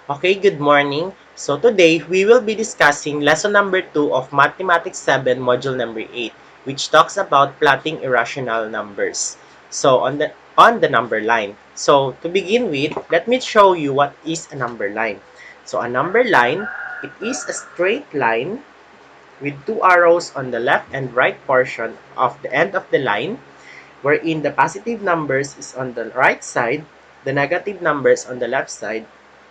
Okay, good morning. So today, we will be discussing lesson number 2 of Mathematics 7, module number 8, which talks about plotting irrational numbers. So on the number line. So to begin with, let me show you what is a number line. So a number line, it is a straight line with two arrows on the left and right portion of the end of the line, wherein the positive numbers is on the right side, the negative numbers on the left side,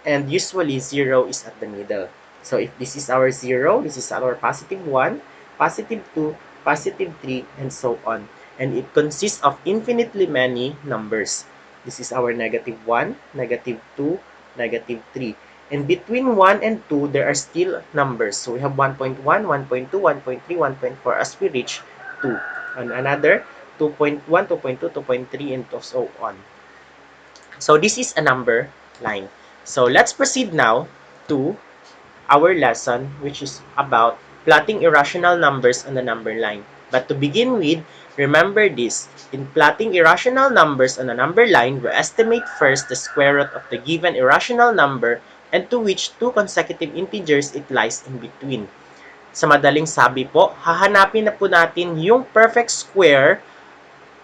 and usually 0 is at the middle. So if this is our 0, this is our positive 1, positive 2, positive 3, and so on. And it consists of infinitely many numbers. This is our negative 1, negative 2, negative 3. And between 1 and 2, there are still numbers. So we have 1.1, 1.2, 1.3, 1.4 as we reach 2. And another 2.1, 2.2, 2.3, and so on. So this is a number line. So let's proceed now to our lesson, which is about plotting irrational numbers on the number line. But to begin with, remember this. In plotting irrational numbers on a number line, we estimate first the square root of the given irrational number and to which two consecutive integers it lies in between. Sa madaling sabi po, hahanapin na po natin yung perfect square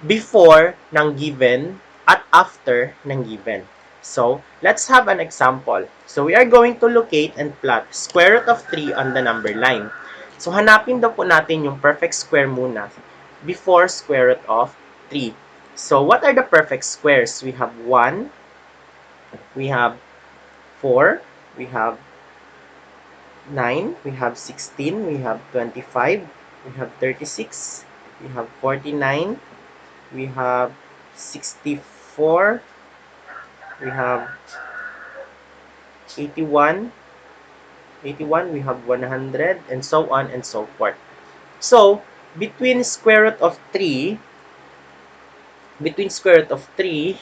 before ng given at after ng given. So, let's have an example. So, we are going to locate and plot square root of 3 on the number line. So, hanapin daw po natin yung perfect square muna before square root of 3. So, what are the perfect squares? We have 1, we have 4, we have 9, we have 16, we have 25, we have 36, we have 49, we have 64, we have 81, 81, we have 100, and so on and so forth. So, between square root of 3, between square root of 3,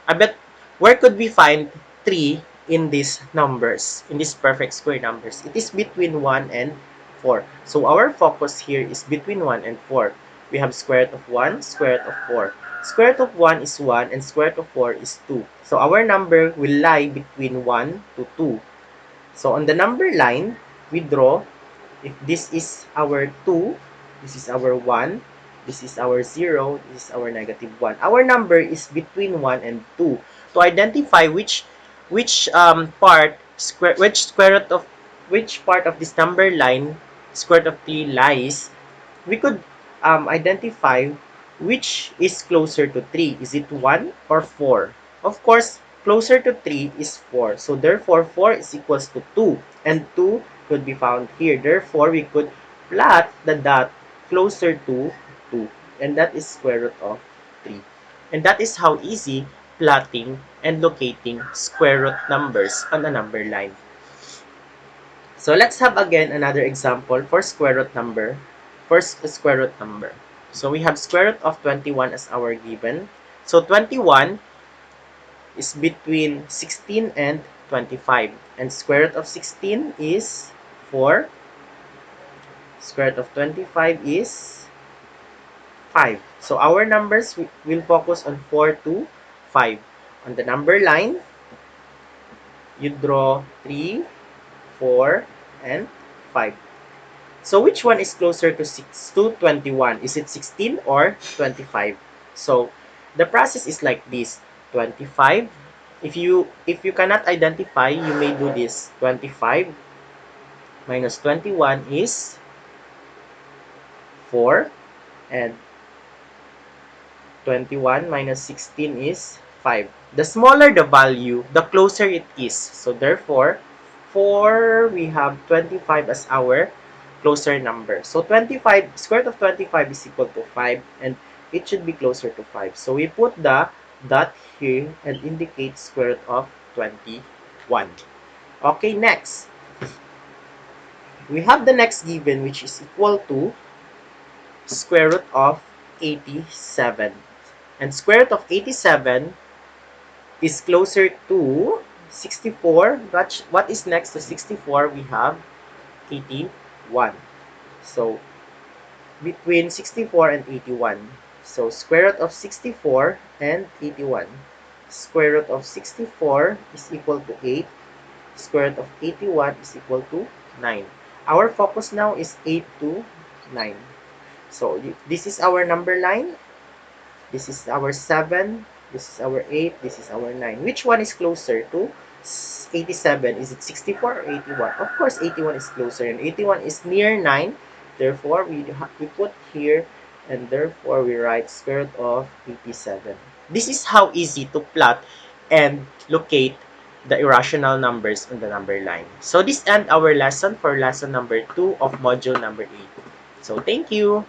I bet, where could we find 3 in these numbers, in these perfect square numbers? It is between 1 and 4. So, our focus here is between 1 and 4. We have square root of 1, square root of 4. Square root of 1 is 1 and square root of 4 is 2. So, our number will lie between 1 to 2. So, on the number line, we draw, if this is our 2, this is our 1, this is our 0, this is our negative 1. Our number is between 1 and 2. To identify which part of this number line square root of 3 lies, we could identify which is closer to 3. Is it 1 or 4? Of course, closer to 3 is 4. So therefore, 4 is equals to 2. And 2 could be found here. Therefore, we could plot the dot closer to 2. And that is square root of 3. And that is how easy plotting and locating square root numbers on a number line. So let's have again another example for square root number. First, square root number. So we have square root of 21 as our given. So 21 is between 16 and 25. And square root of 16 is 4. Square root of 25 is 5. So our numbers will focus on 4 to 5. On the number line, you draw 3, 4, and 5. So which one is closer to 21? Is it 16 or 25? So the process is like this. 25. If you cannot identify, you may do this. 25 minus 21 is 4, and 21 minus 16 is 5. The smaller the value, the closer it is. So therefore, for we have 25 as our closer number. So 25, square root of 25 is equal to 5, and it should be closer to 5. So we put the dot here and indicate square root of 21. Okay, next. We have the next given, which is equal to square root of 87. And square root of 87 is closer to 64. But what is next to 64? We have 81. So between 64 and 81. So square root of 64 and 81. Square root of 64 is equal to 8. Square root of 81 is equal to 9. Our focus now is 8 to 9. So this is our number line. This is our 7. This is our 8. This is our 9. Which one is closer to 87? Is it 64 or 81? Of course, 81 is closer. And 81 is near 9. Therefore, we put here, and therefore we write square root of 87. This is how easy to plot and locate the irrational numbers on the number line. So this ends our lesson for lesson number 2 of module number 8. So thank you.